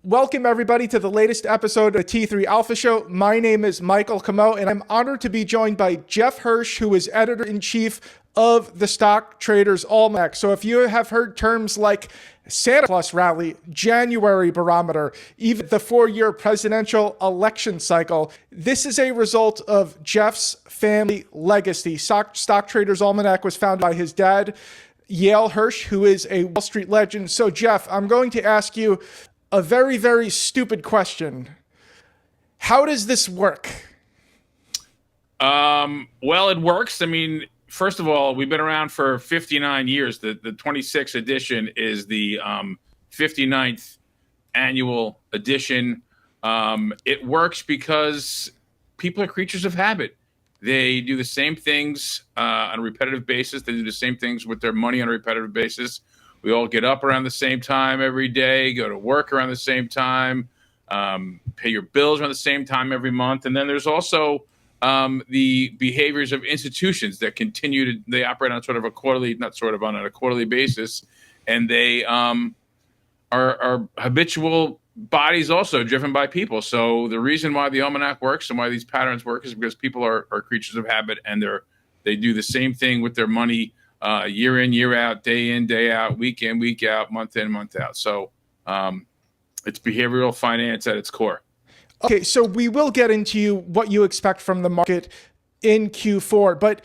Welcome, everybody, to the latest episode of the T3 Alpha Show. My name is Michael Comeau, and I'm honored to be joined by Jeff Hirsch, who is editor-in-chief of the Stock Traders Almanac. So if you have heard terms like Santa Claus rally, January barometer, even the 4-year presidential election cycle, this is a result of Jeff's family legacy. Stock Traders Almanac was founded by his dad, Yale Hirsch, who is a Wall Street legend. So Jeff, I'm going to ask you a very, very stupid question. How does this work? Well, it works. I mean, first of all, we've been around for 59 years. The 26th edition is the 59th annual edition. It works because people are creatures of habit. They do the same things on a repetitive basis. They do the same things with their money on a repetitive basis. We all get up around the same time every day, go to work around the same time, pay your bills around the same time every month. And then there's also the behaviors of institutions that they operate on a quarterly basis. And they are habitual bodies also driven by people. So the reason why the Almanac works and why these patterns work is because people are creatures of habit, and they do the same thing with their money year in, year out, day in, day out, week in, week out, month in, month out. So it's behavioral finance at its core. Okay, so we will get into what you expect from the market in Q4. But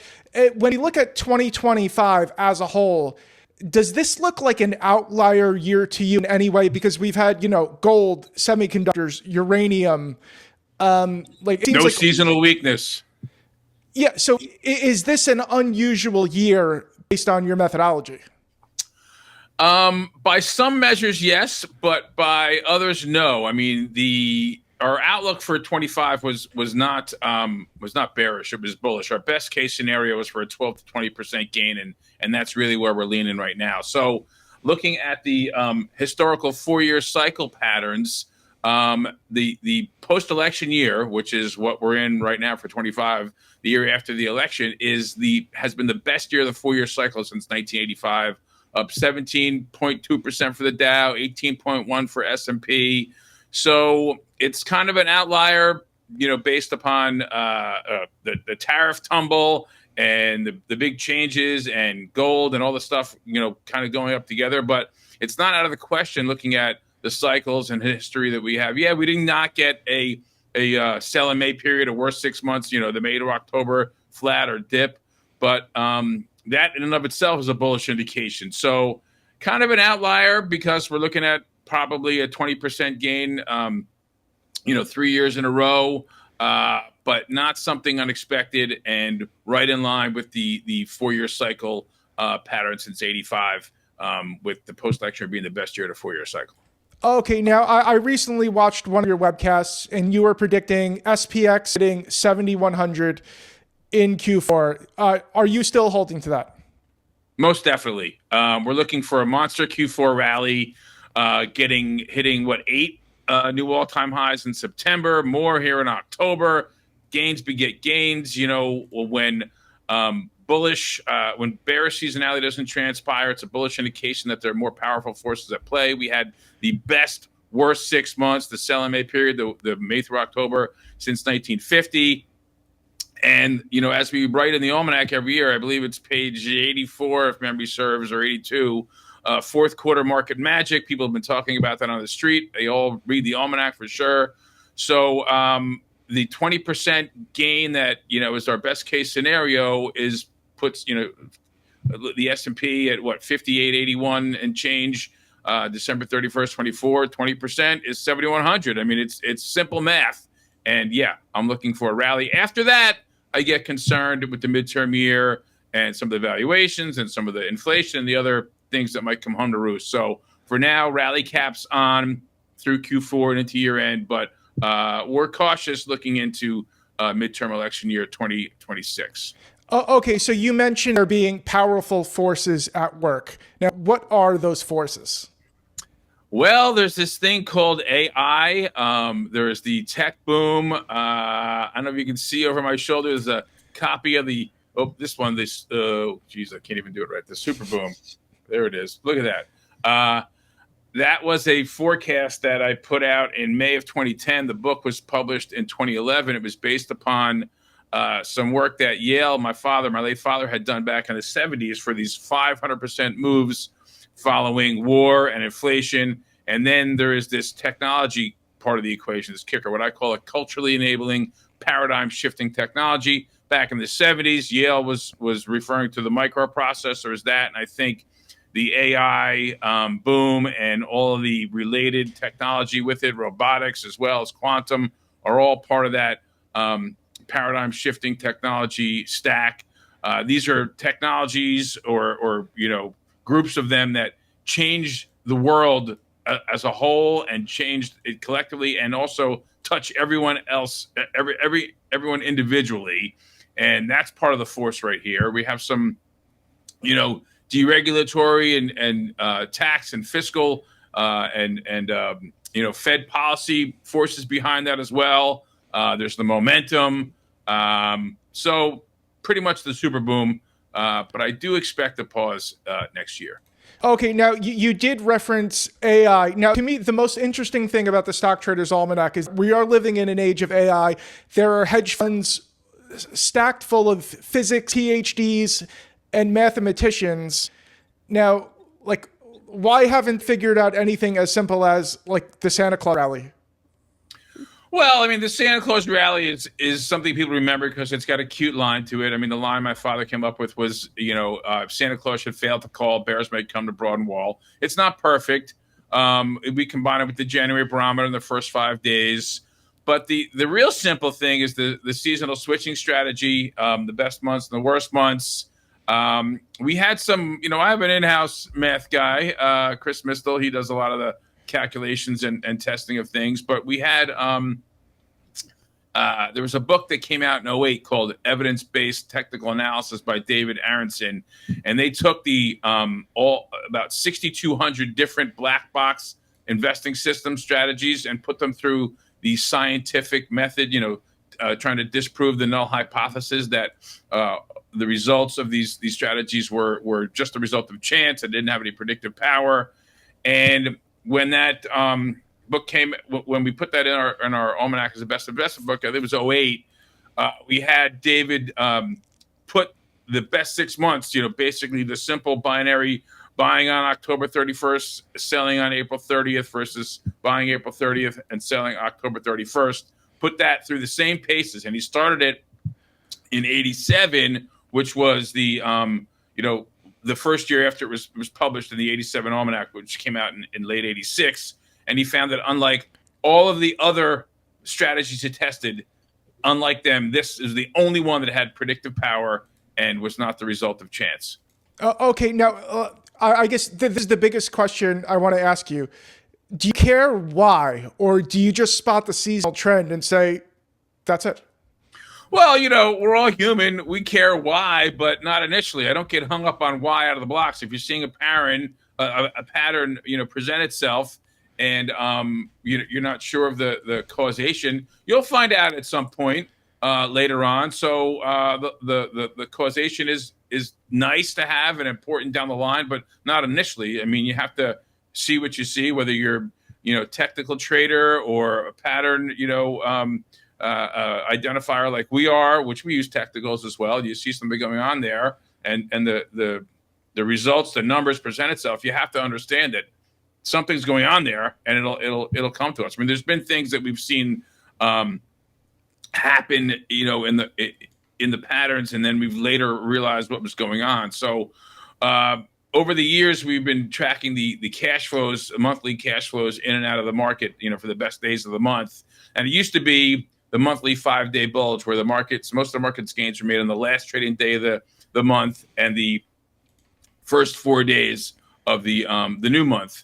when you look at 2025 as a whole, does this look like an outlier year to you in any way? Because we've had, gold, semiconductors, uranium, no seasonal weakness. Yeah. So is this an unusual year based on your methodology? By some measures, yes, but by others, no. I mean, our outlook for 25 was not bearish. It was bullish. Our best case scenario was for a 12 to 20% gain, and that's really where we're leaning right now. So, looking at the historical 4-year cycle patterns, the post-election year, which is what we're in right now for 25, the year after the election, has been the best year of the 4-year cycle since 1985. Up 17.2% for the Dow, 18.1% for S&P. So it's kind of an outlier, based upon the tariff tumble and the big changes and gold and all the stuff, kind of going up together. But it's not out of the question looking at the cycles and history that we have. Yeah, we did not get a sell in May period, a worst 6 months, the May to October flat or dip. But that in and of itself is a bullish indication. So kind of an outlier because we're looking at probably a 20% gain, 3 years in a row, but not something unexpected and right in line with the 4-year cycle pattern since 85, with the post-election being the best year of the 4-year cycle. Okay, now I recently watched one of your webcasts, and you were predicting SPX hitting 7,100 in Q4. Are you still holding to that? Most definitely. We're looking for a monster Q4 rally, hitting 8 new all-time highs in September, more here in October. Gains beget gains. When when bearish seasonality doesn't transpire, it's a bullish indication that there are more powerful forces at play. We had the worst 6 months, the sell in May period, the May through October since 1950. And, as we write in the Almanac every year, I believe it's page 84, if memory serves, or 82, fourth quarter market magic. People have been talking about that on the street. They all read the Almanac for sure. So the 20% gain that, is our best case scenario puts the S&P at 5881 and change, December 31st, 24, 20% is 7,100. I mean, it's simple math. And yeah, I'm looking for a rally. After that, I get concerned with the midterm year and some of the valuations and some of the inflation and the other things that might come home to roost. So for now, rally caps on through Q4 and into year end, but we're cautious looking into midterm election year 2026. Okay, so you mentioned there being powerful forces at work. Now, what are those forces? Well, there's this thing called AI. There's the tech boom. I don't know if you can see over my shoulder. There's a copy of this one. I can't even do it right. The super boom. There it is. Look at that. that was a forecast that I put out in May of 2010. The book was published in 2011. It was based upon some work that Yale, my late father, had done back in the 70s for these 500% moves following war and inflation. And then there is this technology part of the equation, this kicker, what I call a culturally enabling paradigm shifting technology. Back in the 70s, Yale was referring to the microprocessor as that. And I think the AI boom and all of the related technology with it, robotics as well as quantum, are all part of that paradigm shifting technology stack. These are technologies or groups of them that change the world as a whole and change it collectively, and also touch everyone else, everyone individually. And that's part of the force right here. We have some, deregulatory and tax and fiscal and Fed policy forces behind that as well. There's the momentum. So pretty much the super boom. But I do expect a pause next year. Okay, now you did reference AI. Now, to me, the most interesting thing about the Stock Traders Almanac is we are living in an age of AI. There are hedge funds stacked full of physics, PhDs, and mathematicians. Now, why haven't figured out anything as simple as the Santa Claus rally? Well, I mean, the Santa Claus rally is something people remember because it's got a cute line to it. I mean, the line my father came up with was, if Santa Claus should fail to call, bears may come to Broad Wall. It's not perfect. We combine it with the January Barometer in the first 5 days. But the real simple thing is the seasonal switching strategy, the best months and the worst months. We had some, I have an in-house math guy, Chris Mistel. He does a lot of the calculations and testing of things. But we had there was a book that came out in 2008 called Evidence-Based Technical Analysis by David Aronson, and they took the about 6,200 different black box investing system strategies and put them through the scientific method, trying to disprove the null hypothesis that the results of these strategies were just a result of chance and didn't have any predictive power. And when that book came, when we put that in our almanac as the best investment book, I think it was 2008. We had David put the best 6 months, basically the simple binary buying on October 31st, selling on April 30th versus buying April 30th and selling October 31st. Put that through the same paces, and he started it in 87, which was the first year after it was published in the 87 Almanac, which came out in late 86. And he found that unlike all of the other strategies he tested, unlike them, this is the only one that had predictive power and was not the result of chance. Okay, now I guess this is the biggest question I want to ask you. Do you care why, or do you just spot the seasonal trend and say, that's it? Well, we're all human. We care why, but not initially. I don't get hung up on why out of the blocks. If you're seeing a pattern, present itself, and you're not sure of the causation, you'll find out at some point later on. So the causation is nice to have and important down the line, but not initially. I mean, you have to see what you see, whether you're technical trader or a pattern identifier like we are, which we use technicals as well. You see something going on there, and the results, the numbers present itself. You have to understand that something's going on there, and it'll come to us. I mean, there's been things that we've seen happen, in the patterns, and then we've later realized what was going on. So over the years, we've been tracking the cash flows, monthly cash flows in and out of the market, for the best days of the month. And it used to be the monthly 5-day bulge, where most of the market's gains were made on the last trading day of the month and the first 4 days of the new month,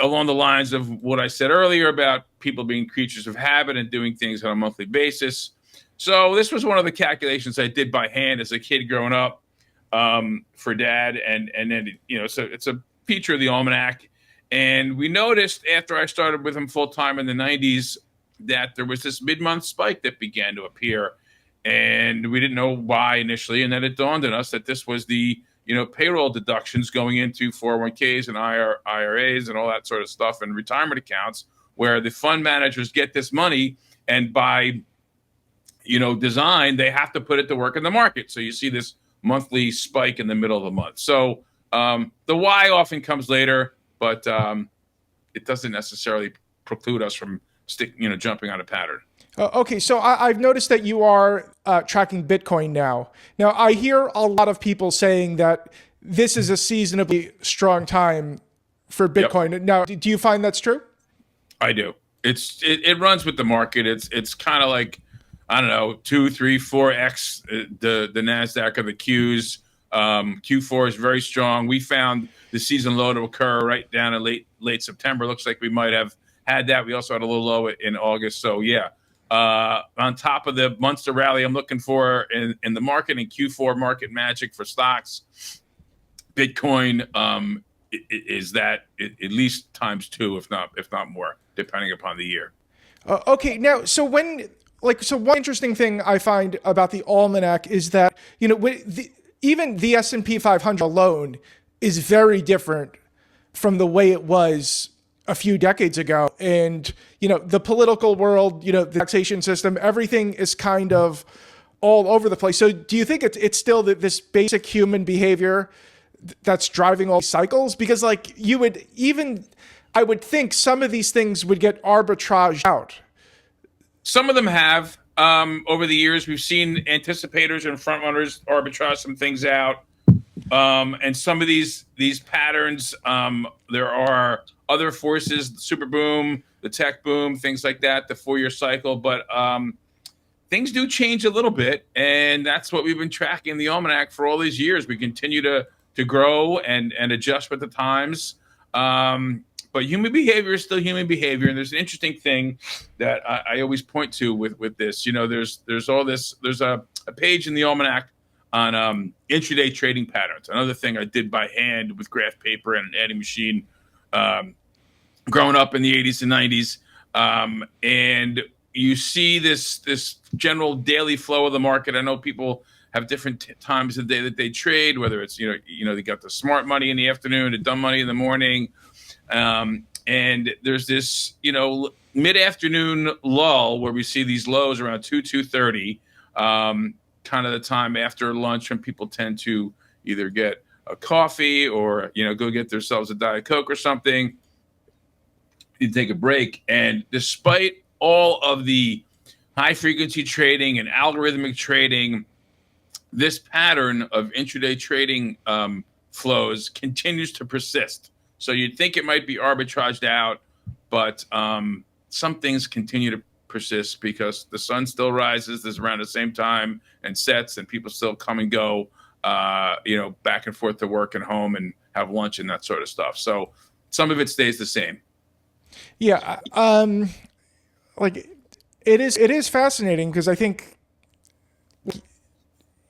along the lines of what I said earlier about people being creatures of habit and doing things on a monthly basis. So this was one of the calculations I did by hand as a kid growing up for Dad, and then so it's a feature of the Almanac. And we noticed after I started with him full time in the 90s that there was this mid-month spike that began to appear, and we didn't know why initially. And then it dawned on us that this was the payroll deductions going into 401ks and IRAs and all that sort of stuff and retirement accounts where the fund managers get this money and by, design, they have to put it to work in the market. So you see this monthly spike in the middle of the month. So the why often comes later, but it doesn't necessarily preclude us from jumping on a pattern. Okay, so I've noticed that you are tracking Bitcoin now. Now, I hear a lot of people saying that this is a seasonably strong time for Bitcoin. Yep. Now, do you find that's true? I do. It runs with the market. It's kind of like, I don't know, 2, 3, 4x the NASDAQ or the Qs. Q4 is very strong. We found the season low to occur right down in late September. Looks like we might have had that. We also had a little low in August. So yeah, on top of the monster rally I'm looking for in the market in Q4 market magic for stocks, Bitcoin is that at least times 2, if not more, depending upon the year. Okay, now so one interesting thing I find about the Almanac is that even the S&P 500 alone is very different from the way it was a few decades ago. And, the political world, the taxation system, everything is kind of all over the place. So do you think it's still this basic human behavior that's driving all these cycles? Because I would think some of these things would get arbitraged out. Some of them have. Over the years, we've seen anticipators and front runners arbitrage some things out. And some of these patterns, there are other forces, the super boom, the tech boom, things like that, the 4-year cycle. But things do change a little bit. And that's what we've been tracking in the Almanac for all these years. We continue to grow and adjust with the times. But human behavior is still human behavior. And there's an interesting thing that I always point to with this. There's all this. There's a page in the Almanac on intraday trading patterns. Another thing I did by hand with graph paper and an adding machine growing up in the 80s and 90s. And you see this general daily flow of the market. I know people have different times of the day that they trade, whether it's, they got the smart money in the afternoon, the dumb money in the morning. And there's this, mid-afternoon lull where we see these lows around 2:30, kind of the time after lunch when people tend to either get a coffee or, go get themselves a Diet Coke or something. You take a break. And despite all of the high-frequency trading and algorithmic trading, this pattern of intraday trading flows continues to persist. So you'd think it might be arbitraged out, but some things continue to persist because the sun still rises around the same time and sets, and people still come and go, back and forth to work and home and have lunch and that sort of stuff. So some of it stays the same. Yeah, it is fascinating because I think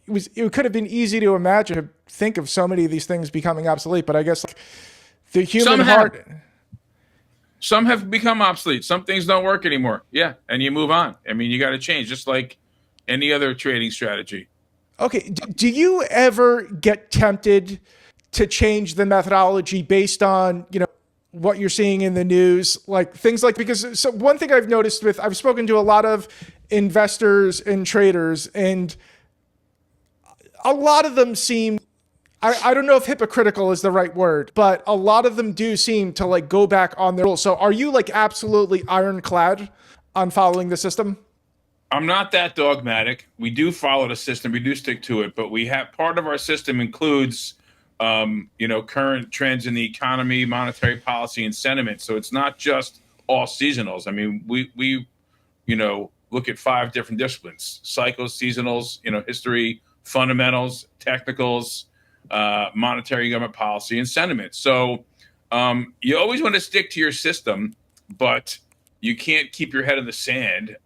it could have been easy to imagine, to think of so many of these things becoming obsolete, but I guess the human heart. Some have become obsolete. Some things don't work anymore. Yeah, and you move on. I mean, you got to change, just like any other trading strategy. Okay, do you ever get tempted to change the methodology based on, what you're seeing in the news, because so one thing I've noticed I've spoken to a lot of investors and traders, and a lot of them seem, I don't know if hypocritical is the right word, but a lot of them do seem to go back on their rules. So are you absolutely ironclad on following the system? I'm not that dogmatic. We do follow the system. We do stick to it, but we have part of our system includes, current trends in the economy, monetary policy, and sentiment. So it's not just all seasonals. I mean, we look at 5 different disciplines: cycles, seasonals, history, fundamentals, technicals, monetary government policy, and sentiment. So you always want to stick to your system, but you can't keep your head in the sand.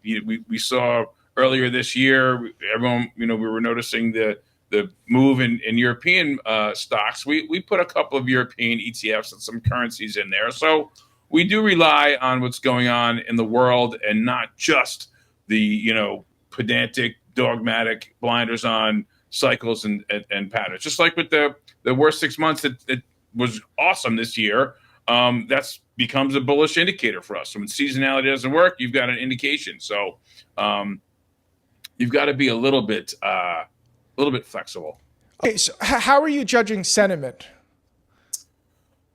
We saw earlier this year, everyone, we were noticing the move in European stocks. We put a couple of European ETFs and some currencies in there. So we do rely on what's going on in the world and not just the, pedantic, dogmatic blinders on cycles and patterns. Just like with the worst 6 months, it was awesome this year. That's becomes a bullish indicator for us. So when seasonality doesn't work, you've got an indication. So you've got to be a little bit flexible. Okay, so how are you judging sentiment?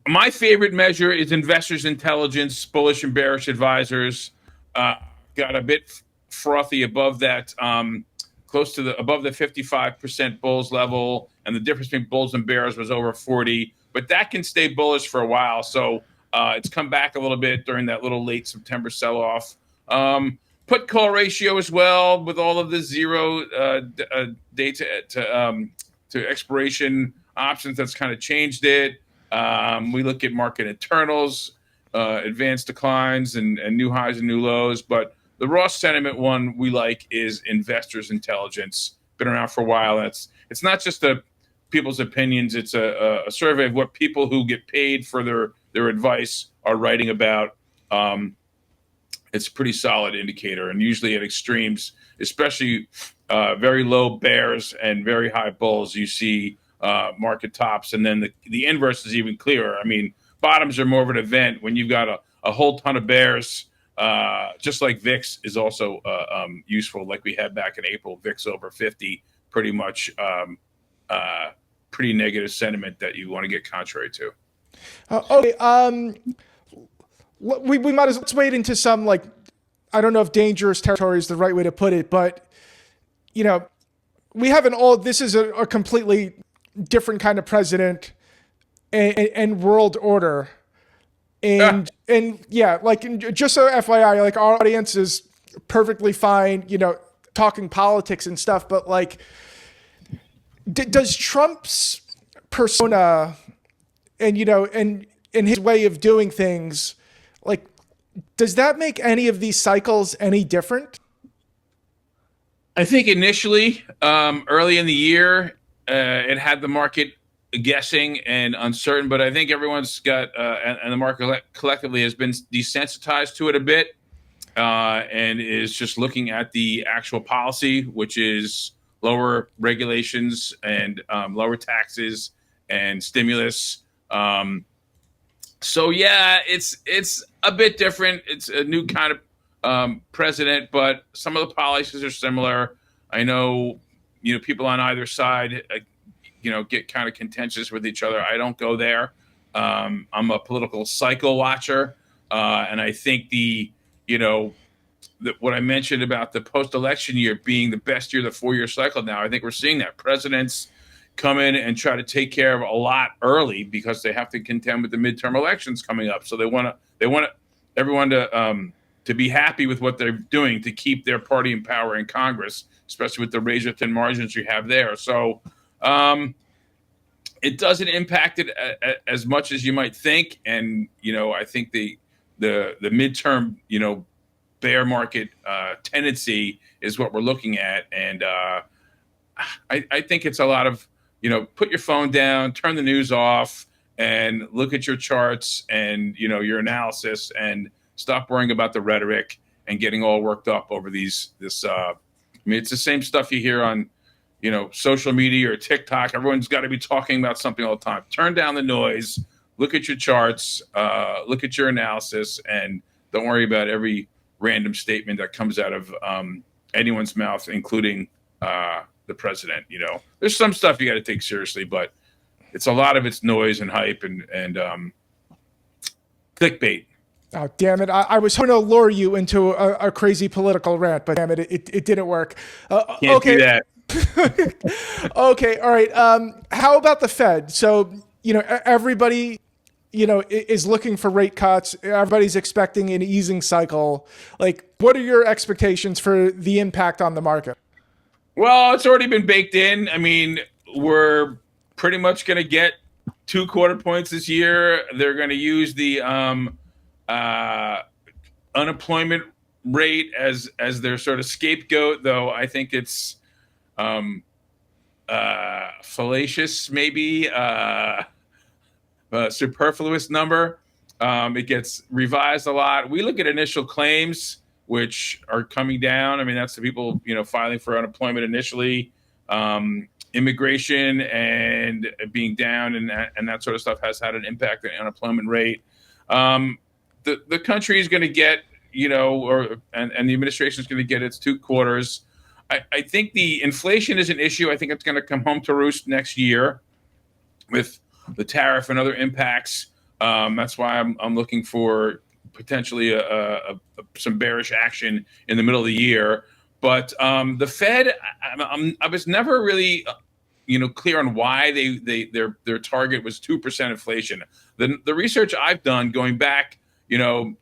My favorite measure is investors' intelligence, bullish and bearish advisors. Got a bit frothy above that, close to above the 55% bulls level, and the difference between bulls and bears was over 40. But that can stay bullish for a while. So it's come back a little bit during that little late September sell-off. Put call ratio as well, with all of the zero day to expiration options. That's kind of changed it. We look at market internals, advanced declines, and new highs and new lows. But the raw sentiment one we like is investors' intelligence. Been around for a while. It's not just people's opinions. It's a survey of what people who get paid for their advice are writing about. It's a pretty solid indicator, and usually at extremes, especially very low bears and very high bulls, you see market tops, and then the inverse is even clearer. I mean, bottoms are more of an event when you've got a whole ton of bears. Just like VIX is also useful, like we had back in April. VIX over 50, pretty much pretty negative sentiment that you want to get contrary to. Okay. We might as well wade into some, like, I don't know if dangerous territory is the right way to put it, but we haven't all. This is a completely different kind of president and world order, and yeah, like, just so FYI, like, our audience is perfectly fine, talking politics and stuff, but like, does Trump's persona and his way of doing things, like, does that make any of these cycles any different? I think initially, early in the year, it had the market guessing and uncertain, but I think everyone's got, and the market collectively has been desensitized to it a bit, and is just looking at the actual policy, which is lower regulations and lower taxes and stimulus. So yeah, it's a bit different. It's a new kind of president, but some of the policies are similar. I know, people on either side, get kind of contentious with each other. I don't go there. I'm a political cycle watcher, and I think what I mentioned about the post-election year being the best year of the 4-year cycle now, I think we're seeing that. Presidents come in and try to take care of a lot early because they have to contend with the midterm elections coming up. So they want everyone to be happy with what they're doing to keep their party in power in Congress, especially with the razor thin margins you have there. So it doesn't impact it as much as you might think. And, I think the midterm, bear market tendency is what we're looking at. And I think it's a lot of, put your phone down, turn the news off, and look at your charts and, your analysis, and stop worrying about the rhetoric and getting all worked up over this. It's the same stuff you hear on, social media or TikTok. Everyone's got to be talking about something all the time. Turn down the noise, look at your charts, look at your analysis, and don't worry about every random statement that comes out of anyone's mouth, including the president. There's some stuff you got to take seriously, but it's a lot of it's noise and hype and clickbait. Oh, damn it. I was hoping to lure you into a crazy political rant, but damn it, it didn't work. Can't okay. do that. Okay. All right. How about the Fed? So, everybody, is looking for rate cuts. Everybody's expecting an easing cycle. Like, what are your expectations for the impact on the market? Well, it's already been baked in. I mean, we're pretty much going to get 2 quarter points this year. They're going to use the unemployment rate as their sort of scapegoat, though I think it's fallacious, maybe a superfluous number. It gets revised a lot. We look at initial claims, which are coming down. I mean, that's the people, filing for unemployment initially. immigration and being down and that sort of stuff has had an impact on the unemployment rate. The country is going to get, and the administration is going to get its 2 quarters. I think the inflation is an issue. I think it's going to come home to roost next year with the tariff and other impacts. That's why I'm looking for potentially some bearish action in the middle of the year. But the Fed, I was never really, clear on why their target was 2% inflation. The research I've done going back, to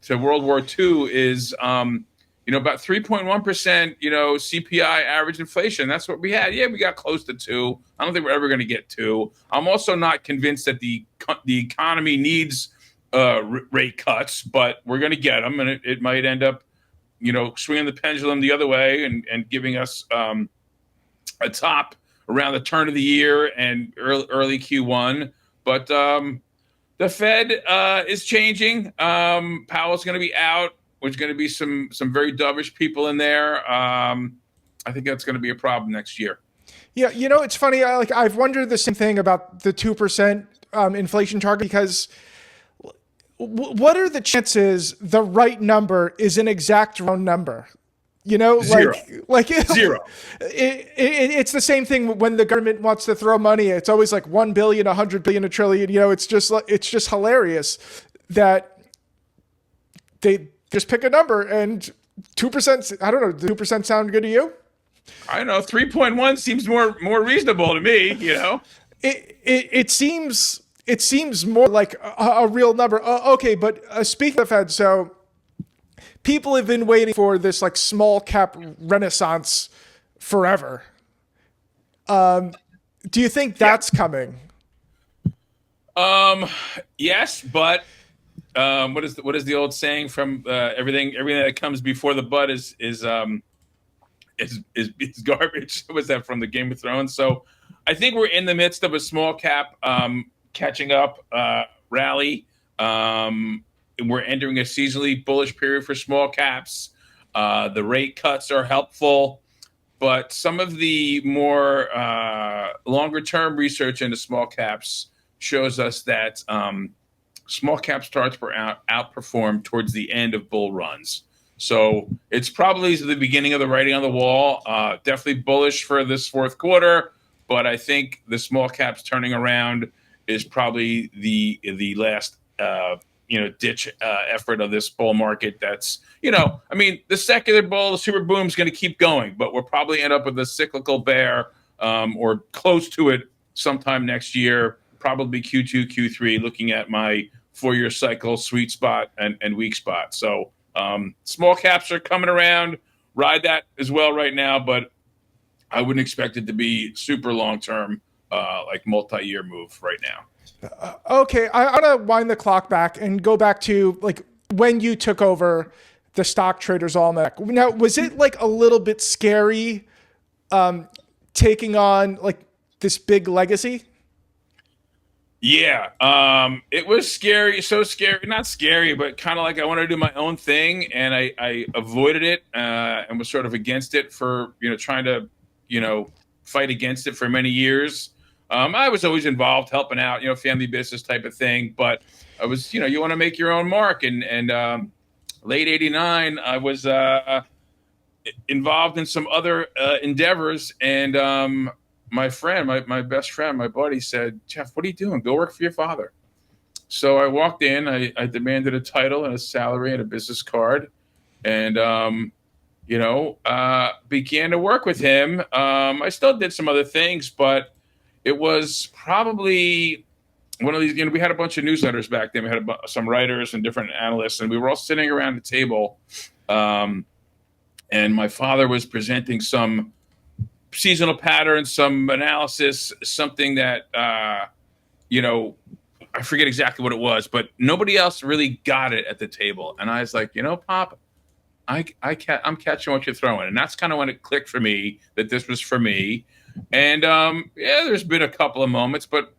World War II is, about 3.1%, CPI average inflation. That's what we had. Yeah, we got close to 2. I don't think we're ever going to get 2. I'm also not convinced that the economy needs rate cuts, but we're going to get them, and it might end up, swinging the pendulum the other way and giving us a top around the turn of the year and early Q1. But the Fed is changing. Powell's going to be out. There's going to be some very dovish people in there. I think that's going to be a problem next year. Yeah, it's funny. I've wondered the same thing about the 2% inflation target, because what are the chances the right number is an exact round number? Zero. Zero. It's the same thing when the government wants to throw money. It's always like 1 billion, 100 billion, a trillion. It's just hilarious that they just pick a number, and 2%. I don't know. Does 2% sound good to you? I don't know. 3.1 seems more reasonable to me. It seems more like a real number. Okay, but speaking of the Fed, so people have been waiting for this like small cap renaissance forever. Do you think that's coming? Yes, but what is the old saying from everything that comes before the bud is garbage? Was that from the Game of Thrones? So I think we're in the midst of a small cap catching up rally. We're entering a seasonally bullish period for small caps. The rate cuts are helpful, but some of the more longer term research into small caps shows us that small cap starts were outperformed towards the end of bull runs. So it's probably the beginning of the writing on the wall. Definitely bullish for this fourth quarter, but I think the small caps turning around is probably the last ditch effort of this bull market. That's the secular bull, the super boom is going to keep going, but we'll probably end up with a cyclical bear or close to it sometime next year, probably Q2, Q3. Looking at my 4-year cycle, sweet spot and weak spot. So small caps are coming around. Ride that as well right now, but I wouldn't expect it to be super long term, like multi-year move right now. Okay, I want to wind the clock back and go back to like when you took over the Stock Traders Almanac. Now, was it like a little bit scary taking on like this big legacy? Yeah, it was scary. So scary, not scary, but kind of like I wanted to do my own thing, and I avoided it and was sort of against it for trying to fight against it for many years. I was always involved, helping out, family business type of thing. But I was, you want to make your own mark. And late '89, I was involved in some other endeavors. And my friend, my best friend, my buddy said, "Jeff, what are you doing? Go work for your father." So I walked in. I demanded a title and a salary and a business card, and began to work with him. I still did some other things, but it was probably one of these, we had a bunch of newsletters back then. We had some writers and different analysts, and we were all sitting around the table. And my father was presenting some seasonal patterns, some analysis, something that, I forget exactly what it was, but nobody else really got it at the table. And I was like, Pop, I'm catching what you're throwing. And that's kind of when it clicked for me that this was for me. And there's been a couple of moments, but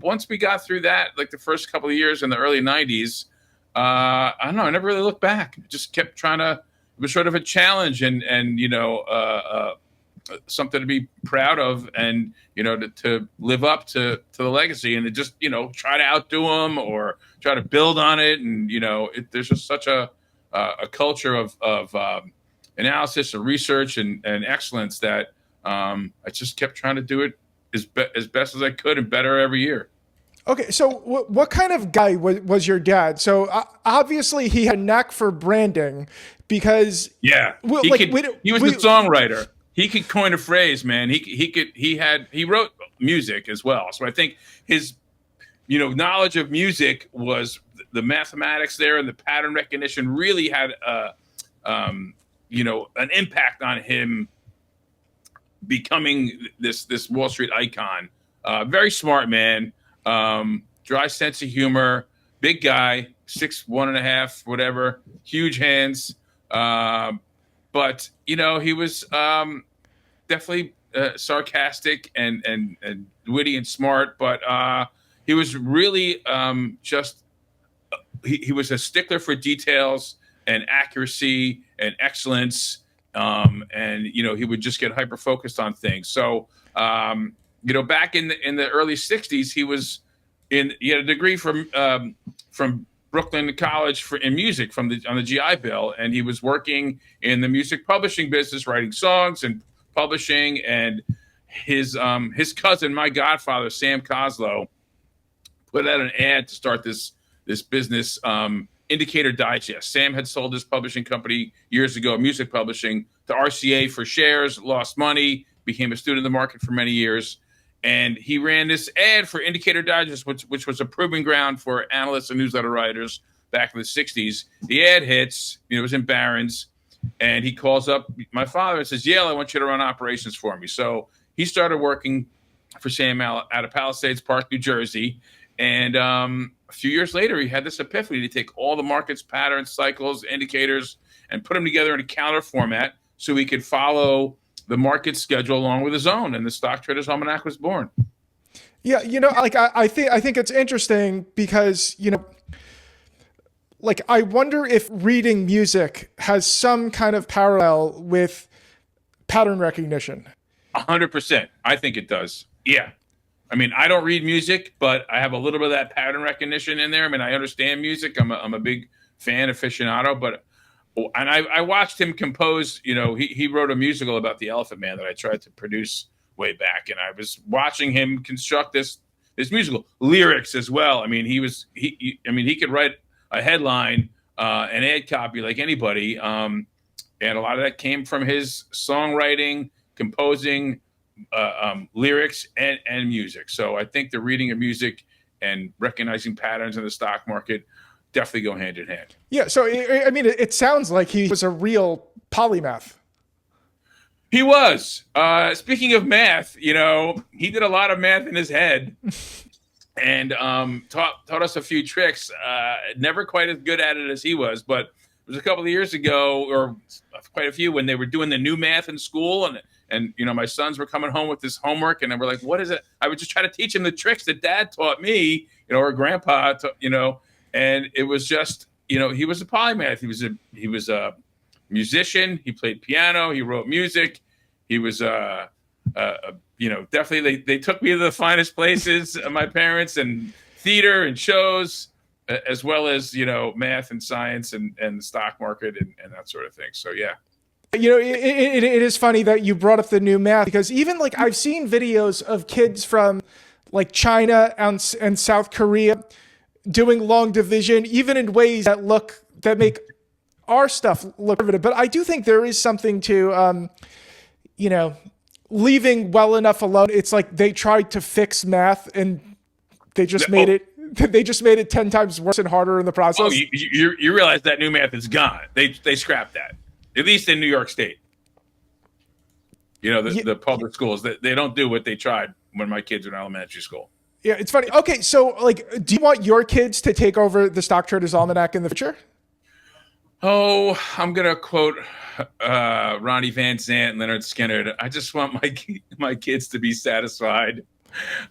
once we got through that, like the first couple of years in the early '90s, I don't know, I never really looked back. Just kept trying to. It was sort of a challenge, and something to be proud of, and to live up to the legacy, and to just try to outdo them or try to build on it. And there's just such a culture of analysis and research and excellence that I just kept trying to do it as best as I could and better every year. Okay, so what kind of guy was your dad? So obviously he had a knack for branding, because he was the songwriter. He could coin a phrase, man. He wrote music as well. So I think his knowledge of music was the mathematics there, and the pattern recognition really had an impact on him becoming this Wall Street icon. Very smart man. Dry sense of humor, big guy, 6'1.5", whatever, huge hands. But he was definitely sarcastic and witty and smart. But he was really he was a stickler for details and accuracy and excellence. And he would just get hyper focused on things. So back in the early '60s, he had a degree from Brooklyn College in music on the GI Bill, and he was working in the music publishing business, writing songs and publishing. And his cousin, my godfather, Sam Coslow, put out an ad to start this business, Indicator Digest. Sam had sold his publishing company years ago, music publishing, to RCA for shares, lost money, became a student of the market for many years. And he ran this ad for Indicator Digest, which was a proving ground for analysts and newsletter writers back in the 60s. The ad hits, it was in Barron's, and he calls up my father and says, Yale, I want you to run operations for me. So he started working for Sam out of Palisades Park, New Jersey. And a few years later, he had this epiphany to take all the markets, patterns, cycles, indicators, and put them together in a calendar format so he could follow the market schedule along with his own, and the Stock Traders Almanac was born. Yeah, I think it's interesting because I wonder if reading music has some kind of parallel with pattern recognition. 100%. I think it does. Yeah. I mean, I don't read music, but I have a little bit of that pattern recognition in there. I mean, I understand music. I'm a big fan, aficionado, and I watched him compose. He wrote a musical about the Elephant Man that I tried to produce way back, and I was watching him construct this musical, lyrics as well. I mean, he could write a headline, an ad copy like anybody, and a lot of that came from his songwriting, composing, lyrics, and music. So I think the reading of music and recognizing patterns in the stock market definitely go hand in hand. Yeah. So, I mean, it sounds like he was a real polymath. He was. Speaking of math, he did a lot of math in his head and taught us a few tricks. Never quite as good at it as he was, but it was a couple of years ago, or quite a few, when they were doing the new math in school, and my sons were coming home with this homework, and they were like, what is it? I would just try to teach them the tricks that Dad taught me, or Grandpa, and it was just, he was a polymath. He was a musician. He played piano. He wrote music. He was, definitely, they took me to the finest places, my parents, and theater and shows, as well as, math and science and the stock market and that sort of thing. So, yeah. It is funny that you brought up the new math, because even I've seen videos of kids from China and South Korea doing long division, even in ways that make our stuff look primitive. But I do think there is something to, leaving well enough alone. It's like they tried to fix math and they just made it 10 times worse and harder in the process. Oh, you realize that new math is gone. They scrapped that, at least in New York State. The public schools, they don't do what they tried when my kids were in elementary school. Yeah, it's funny. Okay, so do you want your kids to take over the Stock Traders Almanac in the future? Oh, I'm gonna quote Ronnie Van Zant and Leonard Skinner. I just want my kids to be satisfied.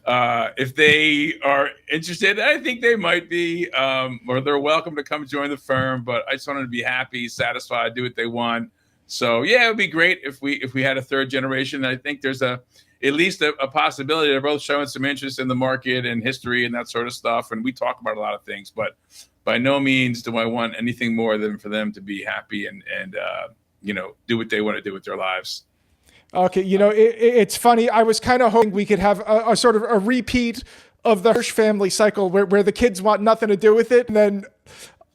If they are interested, I think they might be, or they're welcome to come join the firm. But I just want them to be happy, satisfied, do what they want. So yeah, it would be great if we had a third generation. I think there's at least a possibility. They're both showing some interest in the market and history and that sort of stuff. And we talk about a lot of things, but by no means do I want anything more than for them to be happy and do what they want to do with their lives. Okay, it's funny. I was kind of hoping we could have a sort of a repeat of the Hirsch family cycle where the kids want nothing to do with it, and then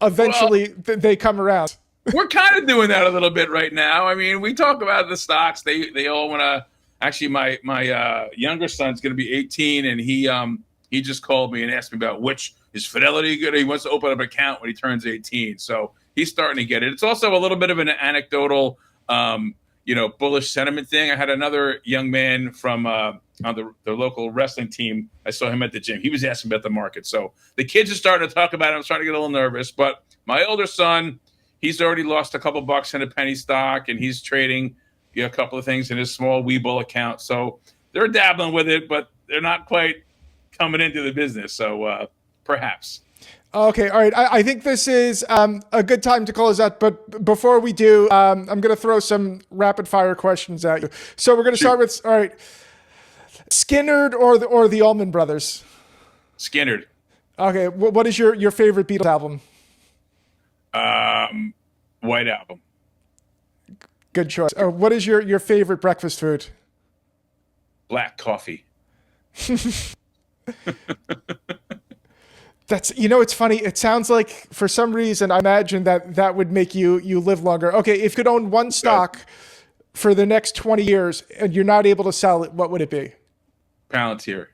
eventually they come around. We're kind of doing that a little bit right now. I mean, we talk about the stocks. They all want to. Actually, my younger son's going to be 18, and he just called me and asked me about which is Fidelity good. He wants to open up an account when he turns 18, so he's starting to get it. It's also a little bit of an anecdotal, bullish sentiment thing. I had another young man from on the local wrestling team. I saw him at the gym. He was asking about the market. So the kids are starting to talk about it. I'm starting to get a little nervous, but my older son, he's already lost a couple bucks in a penny stock, and he's trading a couple of things in his small Webull account. So they're dabbling with it, but they're not quite coming into the business. So perhaps. Okay, all right. I think this is a good time to close out. But before we do, I'm going to throw some rapid fire questions at you. So we're going to start with, all right, Skinnerd or the Allman Brothers? Skinnerd. Okay, what is your favorite Beatles album? White Album. Good choice. What is your favorite breakfast food? Black coffee. That's, it's funny. It sounds like for some reason I imagine that would make you live longer. Okay, if you could own one stock for the next 20 years and you're not able to sell it, what would it be? Palantir.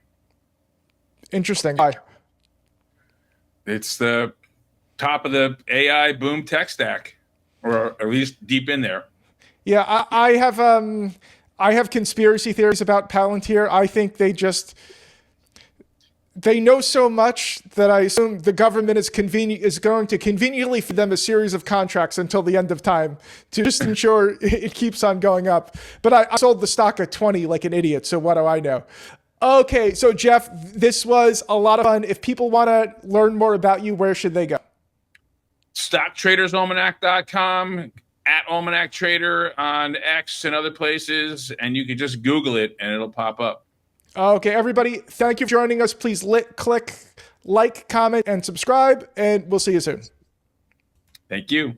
Interesting. Why? It's the top of the AI boom tech stack, or at least deep in there. Yeah, I have conspiracy theories about Palantir. I think they know so much that I assume the government is going to conveniently feed them a series of contracts until the end of time to just ensure it keeps on going up. But I sold the stock at 20 like an idiot, so what do I know? Okay, so Jeff, this was a lot of fun. If people want to learn more about you, where should they go? StockTradersAlmanac.com, at Almanac Trader on X and other places, and you can just Google it and it'll pop up. Okay, everybody, thank you for joining us. Please click like, comment, and subscribe, and we'll see you soon. Thank you.